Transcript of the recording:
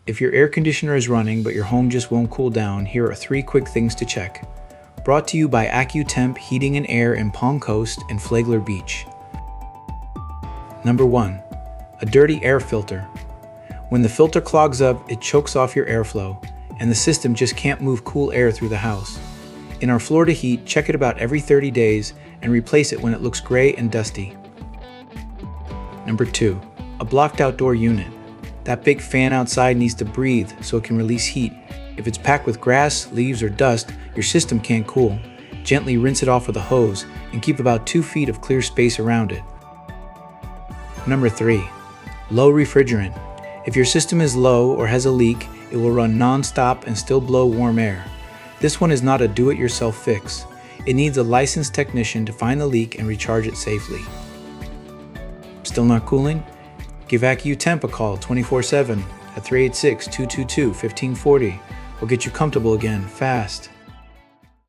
If your air conditioner is running but your home just won't cool down, here are 3 quick things to check. Brought to you by Accu-Temp Heating and Air in Palm Coast and Flagler Beach. Number 1. A dirty air filter. When the filter clogs up, it chokes off your airflow, and the system just can't move cool air through the house. In our Florida heat, check it about every 30 days and replace it when it looks gray and dusty. Number 2. A blocked outdoor unit. That big fan outside needs to breathe so it can release heat. If it's packed with grass, leaves, or dust, your system can't cool. Gently rinse it off with a hose and keep about 2 feet of clear space around it. Number 3. Low refrigerant. If your system is low or has a leak, it will run non-stop and still blow warm air. This one is not a do-it-yourself fix. It needs a licensed technician to find the leak and recharge it safely. Still not cooling? Give Accu-Temp a call 24/7 at 386-222-1540. We'll get you comfortable again fast.